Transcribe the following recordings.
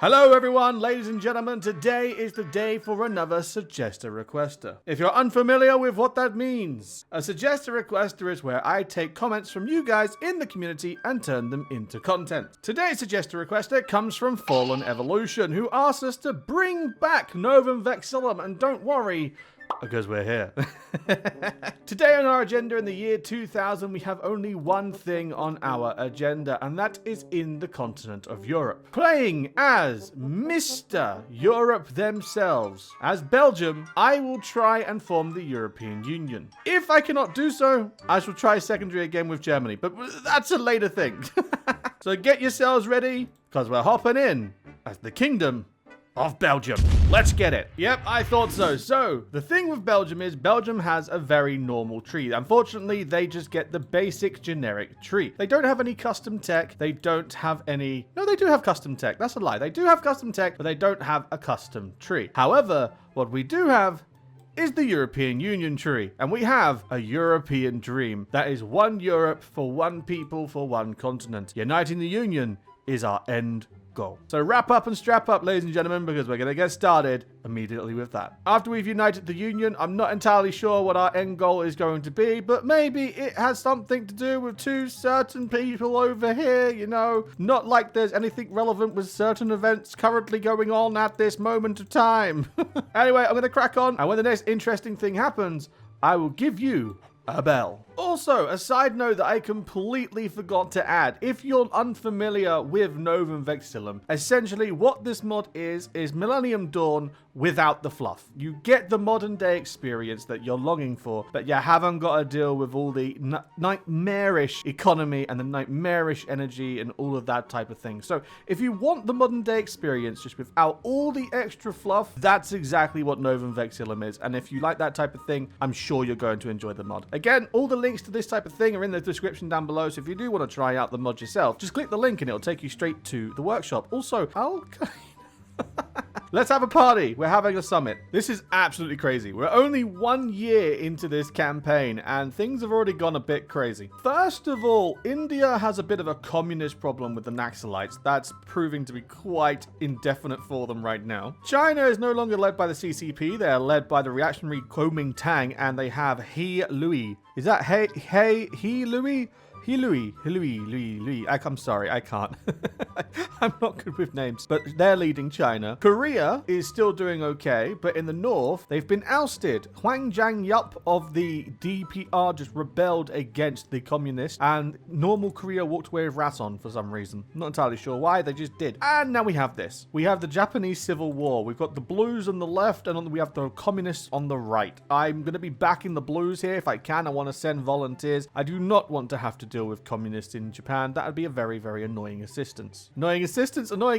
Hello everyone, ladies and gentlemen, today is the day for another Suggester Requester. If you're unfamiliar with what that means, a Suggester Requester is where I take comments from you guys in the community and turn them into content. Today's Suggester Requester comes from Fallen Evolution, who asked us to bring back Novum Vexillum, and don't worry, because we're here. Today on our agenda in the year 2000, we have only one thing on our agenda, and that is in the continent of Europe. Playing as Mr. Europe themselves. As Belgium, I will try and form the European Union. If I cannot do so, I shall try secondary again with Germany, but that's a later thing. So get yourselves ready, because we're hopping in as the Kingdom of Belgium. Let's get it. Yep, I thought so. So, the thing with Belgium is Belgium has a very normal tree. Unfortunately, they just get the basic generic tree. They don't have any custom tech. They don't have any... No, they do have custom tech. That's a lie. They do have custom tech, but they don't have a custom tree. However, what we do have is the European Union tree. And we have a European dream. That is one Europe for one people for one continent. Uniting the Union is our end goal. So wrap up and strap up, ladies and gentlemen, because we're going to get started immediately with that. After we've united the Union, I'm not entirely sure what our end goal is going to be, but maybe it has something to do with two certain people over here, you know, not like there's anything relevant with certain events currently going on at this moment of time. Anyway, I'm going to crack on, and when the next interesting thing happens, I will give you a bell. Also, a side note that I completely forgot to add. If you're unfamiliar with Novum Vexillum, essentially what this mod is Millennium Dawn without the fluff. You get the modern day experience that you're longing for, but you haven't got to deal with all the nightmarish economy and the nightmarish energy and all of that type of thing. So if you want the modern day experience just without all the extra fluff, that's exactly what Novum Vexillum is. And if you like that type of thing, I'm sure you're going to enjoy the mod. Again, all the links to this type of thing are in the description down below, so if you do want to try out the mod yourself, just click the link and it'll take you straight to the workshop. Also, let's have a party. We're having a summit. This is absolutely crazy. We're only 1 year into this campaign and things have already gone a bit crazy. First of all, India has a bit of a communist problem with the Naxalites. That's proving to be quite indefinite for them right now. China is no longer led by the CCP. They are led by the reactionary Kuomintang, and they have He Louis. Is that He Louis? Louis. I'm sorry, I can't. I'm not good with names, but they're leading China. Korea is still doing okay, but in the north, they've been ousted. Hwang Jang-yup of the DPR just rebelled against the communists, and normal Korea walked away with Rason for some reason. Not entirely sure why, they just did. And now we have this. We have the Japanese Civil War. We've got the blues on the left, and we have the communists on the right. I'm going to be backing the blues here if I can. I want to send volunteers. I do not want to have to deal with communists in Japan. That would be a very, very annoying assistance. Annoying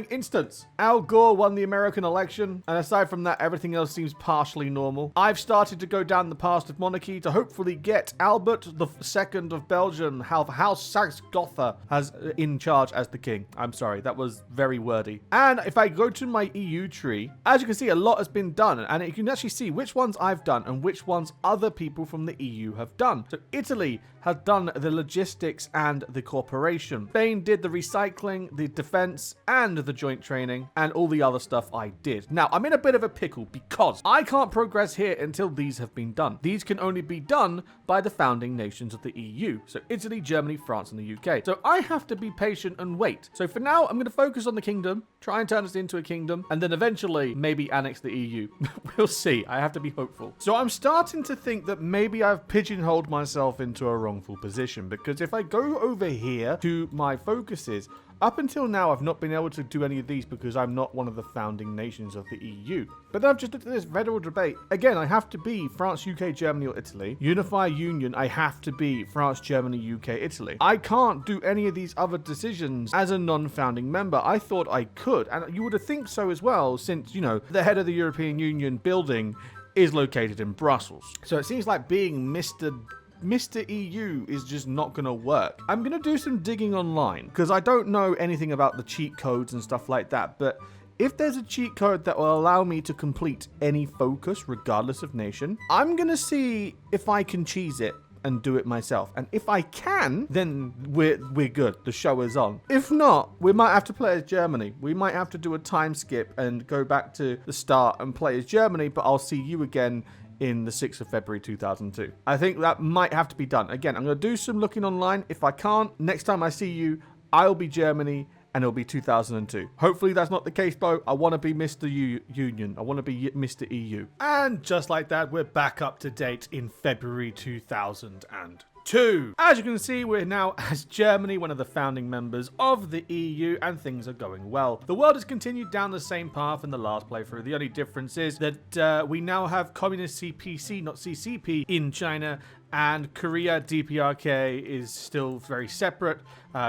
instance. Al Gore won the American election, and aside from that, everything else seems partially normal. I've started to go down the path of monarchy to hopefully get Albert II of Belgium, House Saxe-Gotha, has in charge as the king. I'm sorry, that was very wordy. And if I go to my EU tree, as you can see, a lot has been done, and you can actually see which ones I've done and which ones other people from the EU have done. So Italy has done the logistics and the corporation. Spain did the recycling, the defense, and the joint training, and all the other stuff I did. Now, I'm in a bit of a pickle because I can't progress here until these have been done. These can only be done by the founding nations of the EU. So Italy, Germany, France, and the UK. So I have to be patient and wait. So for now, I'm going to focus on the kingdom, try and turn this into a kingdom, and then eventually maybe annex the EU. We'll see. I have to be hopeful. So I'm starting to think that maybe I've pigeonholed myself into a wrongful position, because if I go over here to my focuses, up until now, I've not been able to do any of these because I'm not one of the founding nations of the EU. But then I've just looked at this federal debate. Again, I have to be France, UK, Germany, or Italy. Unify Union, I have to be France, Germany, UK, Italy. I can't do any of these other decisions as a non-founding member. I thought I could, and you would have think so as well, since, you know, the head of the European Union building is located in Brussels. So it seems like being Mr. EU is just not going to work. I'm going to do some digging online because I don't know anything about the cheat codes and stuff like that, but if there's a cheat code that will allow me to complete any focus regardless of nation, I'm going to see if I can cheese it and do it myself. And if I can, then we're good. The show is on. If not, we might have to play as Germany. We might have to do a time skip and go back to the start and play as Germany, but I'll see you again in the 6th of February 2002. I think that might have to be done. Again, I'm going to do some looking online. If I can't, next time I see you, I'll be Germany and it'll be 2002. Hopefully that's not the case, though. I want to be Mr. Union. I want to be Mr. EU. And just like that, we're back up to date in February 2002. As you can see, we're now, as Germany, one of the founding members of the EU, and things are going well. The world has continued down the same path in the last playthrough. The only difference is that we now have communist CPC, not CCP, in China, and Korea DPRK is still very separate.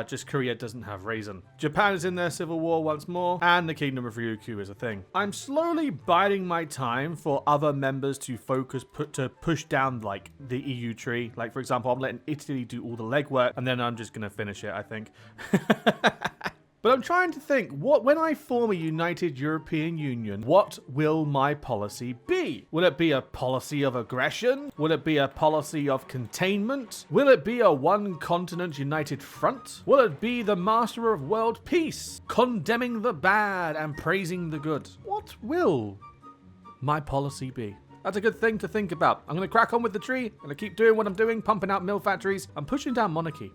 Just Korea doesn't have Raisin. Japan is in their civil war once more, and the Kingdom of Ryukyu is a thing. I'm slowly biding my time for other members to push down like the EU tree. Like, for example, I'm letting Italy do all the legwork, and then I'm just gonna finish it, I think. But I'm trying to think, when I form a united European Union, what will my policy be? Will it be a policy of aggression? Will it be a policy of containment? Will it be a one continent united front? Will it be the master of world peace, condemning the bad and praising the good? What will my policy be? That's a good thing to think about. I'm going to crack on with the tree. I'm going to keep doing what I'm doing, pumping out mill factories. I'm pushing down monarchy.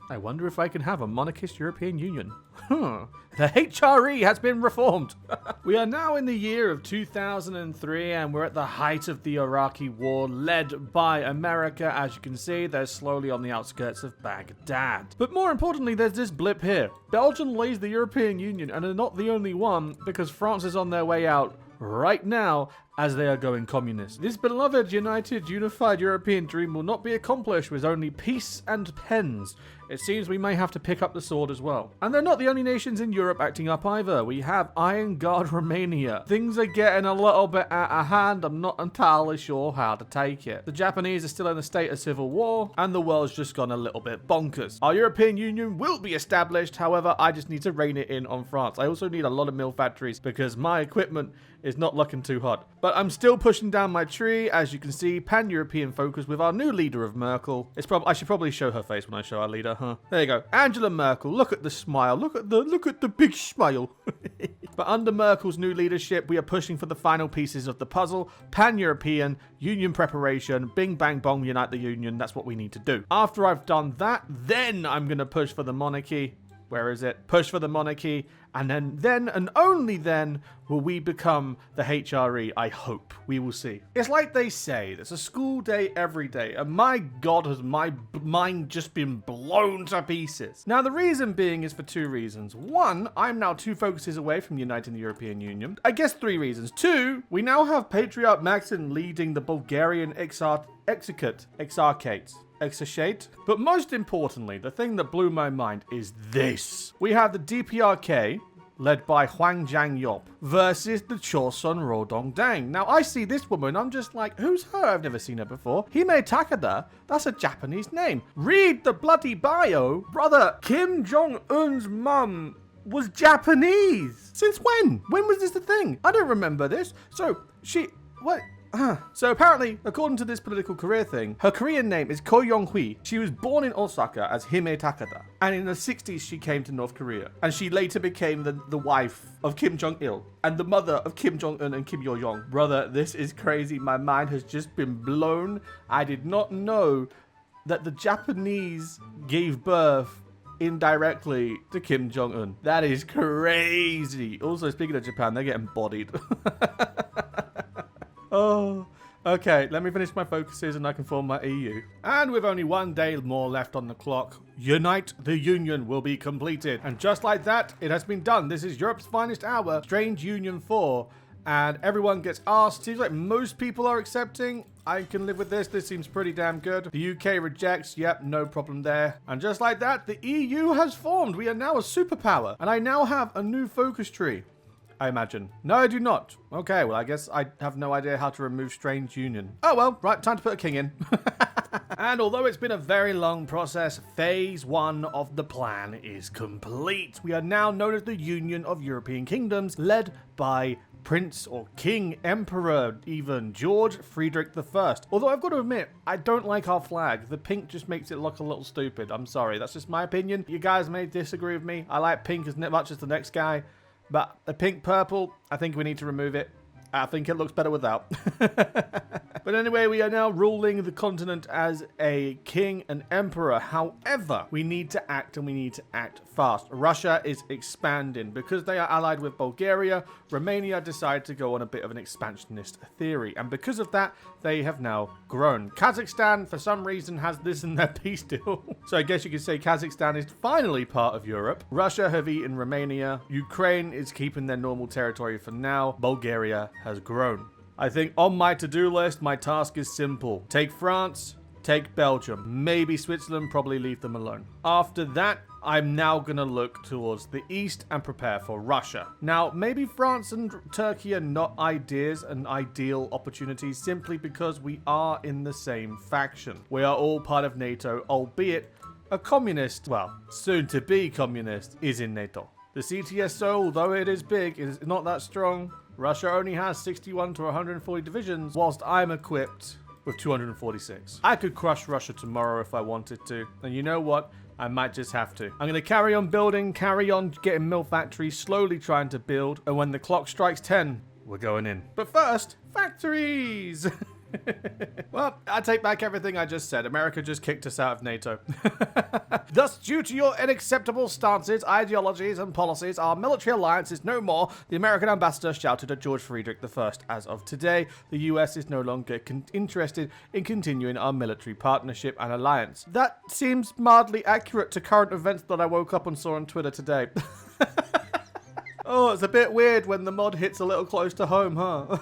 I wonder if I can have a monarchist European Union. The HRE has been reformed. We are now in the year of 2003 and we're at the height of the Iraqi war led by America. As you can see, they're slowly on the outskirts of Baghdad. But more importantly, there's this blip here. Belgium leads the European Union and are not the only one because France is on their way out right now as they are going communist. This beloved, united, unified European dream will not be accomplished with only peace and pens. It seems we may have to pick up the sword as well. And they're not the only nations in Europe acting up either. We have Iron Guard Romania. Things are getting a little bit out of hand. I'm not entirely sure how to take it. The Japanese are still in a state of civil war, and the world's just gone a little bit bonkers. Our European Union will be established. However, I just need to rein it in on France. I also need a lot of mill factories because my equipment is not looking too hot. But I'm still pushing down my tree. As you can see, pan-European focus with our new leader of Merkel. I should probably show her face when I show our leader, huh? There you go. Angela Merkel. Look at the smile. Look at the big smile. But under Merkel's new leadership, we are pushing for the final pieces of the puzzle. Pan-European, union preparation, bing bang bong, unite the union. That's what we need to do. After I've done that, then I'm going to push for the monarchy. Where is it? Push for the monarchy. And then and only then will we become the HRE, I hope. We will see. It's like they say, there's a school day every day. And my God, has my mind just been blown to pieces. Now, the reason being is for two reasons. One, I'm now 2 focuses away from uniting the European Union. I guess 3 reasons. 2, we now have Patriarch Maxim leading the Bulgarian exarchate. But most importantly, the thing that blew my mind is this. We have the DPRK, led by Huang Zhangyop, versus the Chosun Rodong Dang. Now, I see this woman, I'm just like, who's her? I've never seen her before. Hime Takada, that's a Japanese name. Read the bloody bio. Brother, Kim Jong-un's mum was Japanese. Since when? When was this the thing? I don't remember this. So, So apparently, according to this political career thing, her Korean name is Ko Yong-hui. She was born in Osaka as Hime Takada. And in the 60s, she came to North Korea. And she later became the wife of Kim Jong-il and the mother of Kim Jong-un and Kim Yo-jong. Brother, this is crazy. My mind has just been blown. I did not know that the Japanese gave birth indirectly to Kim Jong-un. That is crazy. Also, speaking of Japan, they're getting bodied. Oh, okay, let me finish my focuses and I can form my EU. And with only 1 day more left on the clock, Unite the Union will be completed. And just like that, it has been done. This is Europe's finest hour, Strange Union 4. And everyone gets asked. Seems like most people are accepting. I can live with this. This seems pretty damn good. The UK rejects. Yep, no problem there. And just like that, the EU has formed. We are now a superpower. And I now have a new focus tree. I imagine. No, I do not. Okay, well, I guess I have no idea how to remove Strange Union. Oh, well, right, time to put a king in. And although it's been a very long process, phase 1 of the plan is complete. We are now known as the Union of European Kingdoms, led by Prince or King, Emperor, even George Friedrich I. Although I've got to admit, I don't like our flag. The pink just makes it look a little stupid. I'm sorry, that's just my opinion. You guys may disagree with me. I like pink as much as the next guy, but the pink purple, I think we need to remove it. I think it looks better without. But anyway, we are now ruling the continent as a king and emperor. However, we need to act, and we need to act fast. Russia is expanding. Because they are allied with Bulgaria, Romania decided to go on a bit of an expansionist theory. And because of that, they have now grown. Kazakhstan, for some reason, has this in their peace deal. So I guess you could say Kazakhstan is finally part of Europe. Russia have eaten Romania. Ukraine is keeping their normal territory for now. Bulgaria has grown. I think on my to-do list, my task is simple. Take France, take Belgium, maybe Switzerland, probably leave them alone. After that, I'm now going to look towards the east and prepare for Russia. Now, maybe France and Turkey are not ideas and ideal opportunities simply because we are in the same faction. We are all part of NATO, albeit a communist, well, soon to be communist, is in NATO. The CTSO, although it is big, is not that strong. Russia only has 61 to 140 divisions, whilst I'm equipped with 246. I could crush Russia tomorrow if I wanted to. And you know what? I might just have to. I'm going to carry on building, carry on getting mill factories, slowly trying to build. And when the clock strikes 10, we're going in. But first, factories! Well, I take back everything I just said. America just kicked us out of NATO. Thus, due to your unacceptable stances, ideologies, and policies, our military alliance is no more, the American ambassador shouted at George Friedrich I. As of today, the US is no longer interested in continuing our military partnership and alliance. That seems mildly accurate to current events that I woke up and saw on Twitter today. Oh, it's a bit weird when the mod hits a little close to home, huh?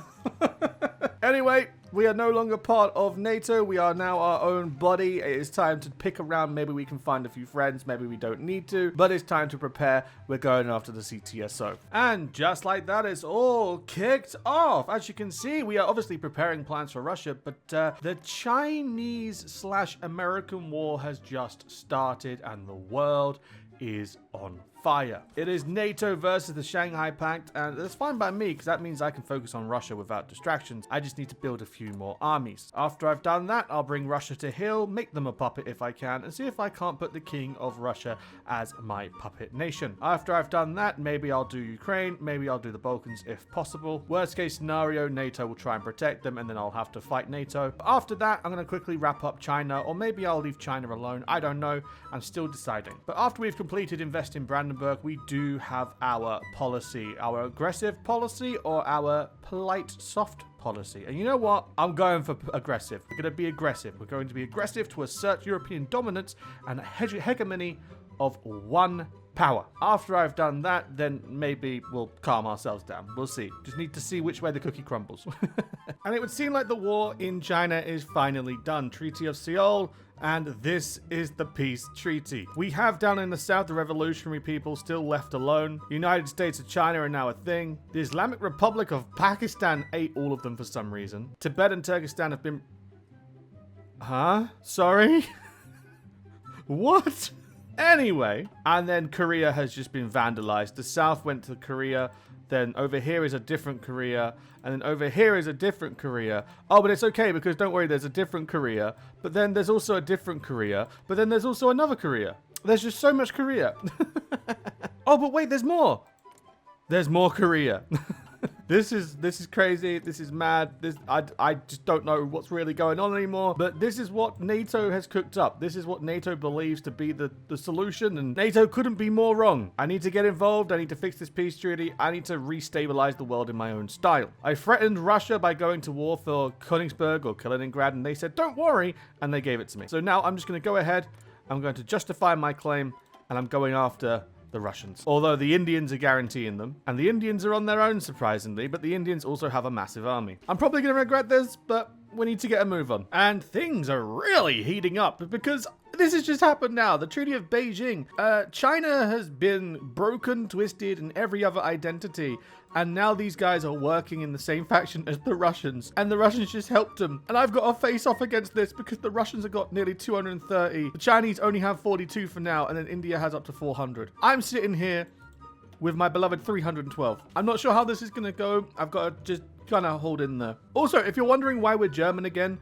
Anyway, we are no longer part of NATO. We are now our own body. It is time to pick around. Maybe we can find a few friends. Maybe we don't need to. But it's time to prepare. We're going after the CTSO. And just like that, it's all kicked off. As you can see, we are obviously preparing plans for Russia. But the Chinese/American war has just started. And the world is on fire. It is NATO versus the Shanghai Pact, and that's fine by me because that means I can focus on Russia without distractions. I just need to build a few more armies. After I've done that, I'll bring Russia to heel, make them a puppet if I can, and see if I can't put the king of Russia as my puppet nation. After I've done that, maybe I'll do Ukraine, maybe I'll do the Balkans if possible. Worst case scenario, NATO will try and protect them, and then I'll have to fight NATO. But after that, I'm going to quickly wrap up China, or maybe I'll leave China alone. I don't know. I'm still deciding. But after we've completed Invest in Brandenburg, we do have our policy, our aggressive policy or our polite soft policy. And you know what? I'm going for aggressive. We're going to be aggressive. We're going to be aggressive to assert European dominance and hegemony of one power. After I've done that, then maybe we'll calm ourselves down. We'll see. Just need to see which way the cookie crumbles. And it would seem like the war in China is finally done. Treaty of Seoul. And this is the peace treaty. We have down in the south the revolutionary people still left alone. The United States of China are now a thing. The Islamic Republic of Pakistan ate all of them for some reason. Tibet and Turkestan have been... Huh? Sorry? What? Anyway, and then Korea has just been vandalized. The south went to Korea. Then over here is a different Korea. And then over here is a different Korea. Oh, but it's okay because don't worry, there's a different Korea. But then there's also a different Korea. But then there's also another Korea. There's just so much Korea. Oh, but wait, there's more. There's more Korea. This is crazy. This is mad. I just don't know what's really going on anymore. But this is what NATO has cooked up. This is what NATO believes to be the solution. And NATO couldn't be more wrong. I need to get involved. I need to fix this peace treaty. I need to restabilize the world in my own style. I threatened Russia by going to war for Königsberg or Kaliningrad. And they said, don't worry. And they gave it to me. So now I'm just going to go ahead. I'm going to justify my claim. And I'm going after the Russians. Although the Indians are guaranteeing them. And the Indians are on their own, surprisingly. But the Indians also have a massive army. I'm probably going to regret this, but we need to get a move on. And things are really heating up because this has just happened now. The Treaty of Beijing. China has been broken, twisted, and every other identity. And now these guys are working in the same faction as the Russians. And the Russians just helped them. And I've got to face off against this because the Russians have got nearly 230. The Chinese only have 42 for now. And then India has up to 400. I'm sitting here with my beloved 312. I'm not sure how this is going to go. I've got to just kind of hold in there. Also, if you're wondering why we're German again,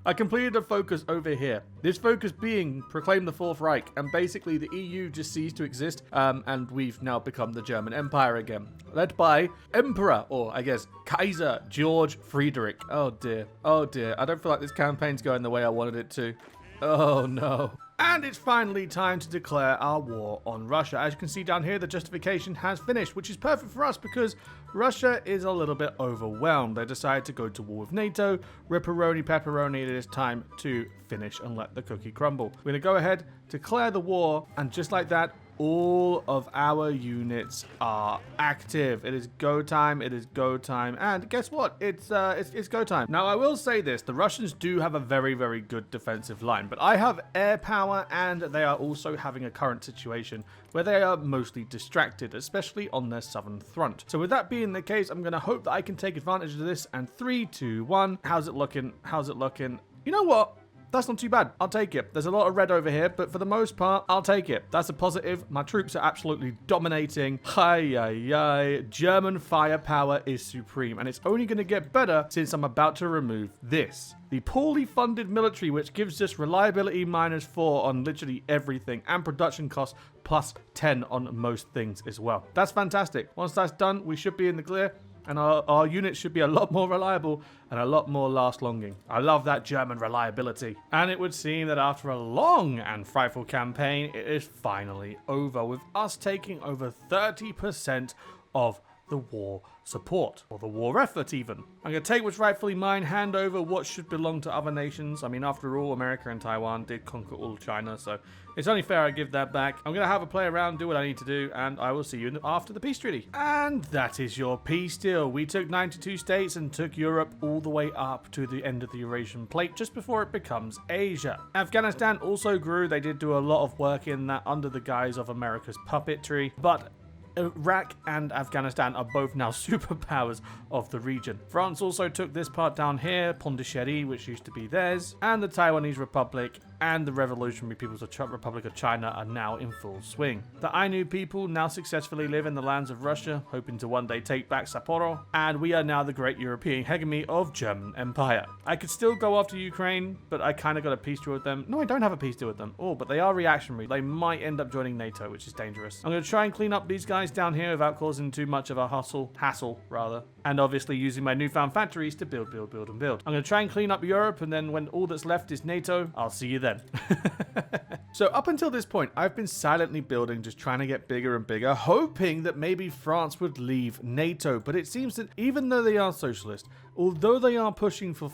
I completed a focus over here. This focus being proclaim the Fourth Reich, and basically the EU just ceased to exist, and we've now become the German Empire again, led by Emperor, or I guess Kaiser George Friedrich. Oh dear, I don't feel like this campaign's going the way I wanted it to. Oh no. And it's finally time to declare our war on Russia. As you can see down here, the justification has finished, which is perfect for us because Russia is a little bit overwhelmed. They decided to go to war with NATO. Ripperoni pepperoni, it is time to finish and let the cookie crumble. We're going to go ahead, declare the war, and just like that, all of our units are active. It is go time. It is go time. And guess what? It's go time. Now, I will say this. The Russians do have a very, very good defensive line, but I have air power, and they are also having a current situation where they are mostly distracted, especially on their southern front. So with that being the case, I'm going to hope that I can take advantage of this. And 3, 2, 1. How's it looking? How's it looking? You know what? That's not too bad. I'll take it. There's a lot of red over here, but for the most part, I'll take it. That's a positive. My troops are absolutely dominating. German firepower is supreme, and it's only going to get better since I'm about to remove this. The poorly funded military, which gives us reliability -4 on literally everything, and production costs +10 on most things as well. That's fantastic. Once that's done, we should be in the clear. And our units should be a lot more reliable and a lot more last-longing. I love that German reliability. And it would seem that after a long and frightful campaign, it is finally over, with us taking over 30% of the war support, or the war effort even. I'm going to take what's rightfully mine, hand over what should belong to other nations. I mean, after all, America and Taiwan did conquer all of China, so it's only fair I give that back. I'm going to have a play around, do what I need to do, and I will see you after the peace treaty. And that is your peace deal. We took 92 states and took Europe all the way up to the end of the Eurasian plate, just before it becomes Asia. Afghanistan also grew. They did do a lot of work in that under the guise of America's puppetry, but Iraq and Afghanistan are both now superpowers of the region. France also took this part down here, Pondicherry, which used to be theirs, and the Taiwanese Republic and the Revolutionary People's Republic of China are now in full swing. The Ainu people now successfully live in the lands of Russia, hoping to one day take back Sapporo, and we are now the great European hegemony of German Empire. I could still go after Ukraine, but I kind of got a peace deal with them. No, I don't have a peace deal with them. Oh, but they are reactionary. They might end up joining NATO, which is dangerous. I'm going to try and clean up these guys down here without causing too much of a hassle, and obviously using my newfound factories to build. I'm going to try and clean up Europe, and then when all that's left is NATO, I'll see you then. So up until this point, I've been silently building, just trying to get bigger and bigger, hoping that maybe France would leave NATO. But it seems that even though they are socialist, although they are pushing for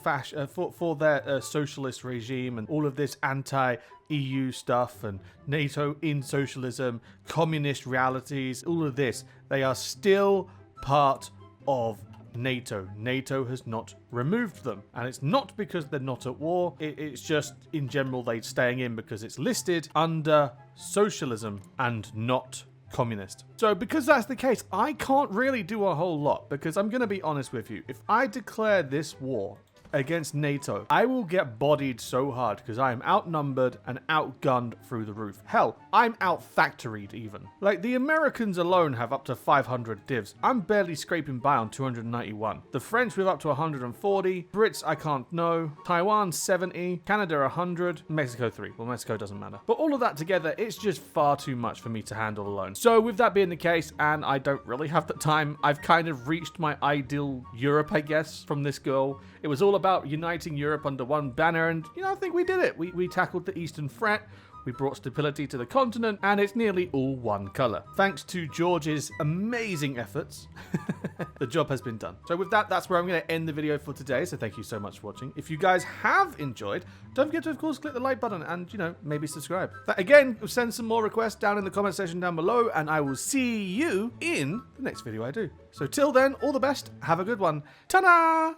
their socialist regime and all of this anti-EU stuff and NATO in socialism, communist realities, all of this, they are still part of NATO. NATO has not removed them, and it's not because they're not at war. It's just in general they're staying in because it's listed under socialism and not communist. So because that's the case, I can't really do a whole lot, because I'm going to be honest with you. If I declare this war against NATO, I will get bodied so hard because I am outnumbered and outgunned through the roof. Hell, I'm out-factoried even. Like, the Americans alone have up to 500 divs. I'm barely scraping by on 291. The French with up to 140. Brits, I can't know. Taiwan, 70. Canada, 100. Mexico, 3. Well, Mexico doesn't matter. But all of that together, it's just far too much for me to handle alone. So with that being the case, and I don't really have the time, I've kind of reached my ideal Europe, I guess, from this goal. It was all about uniting Europe under one banner, and, you know, I think we did it. We tackled the Eastern threat, we brought stability to the continent, and it's nearly all one colour. Thanks to George's amazing efforts, the job has been done. So with that, that's where I'm going to end the video for today, so thank you so much for watching. If you guys have enjoyed, don't forget to, of course, click the like button and, you know, maybe subscribe. Again, send some more requests down in the comment section down below, and I will see you in the next video I do. So till then, all the best, have a good one. Ta-da!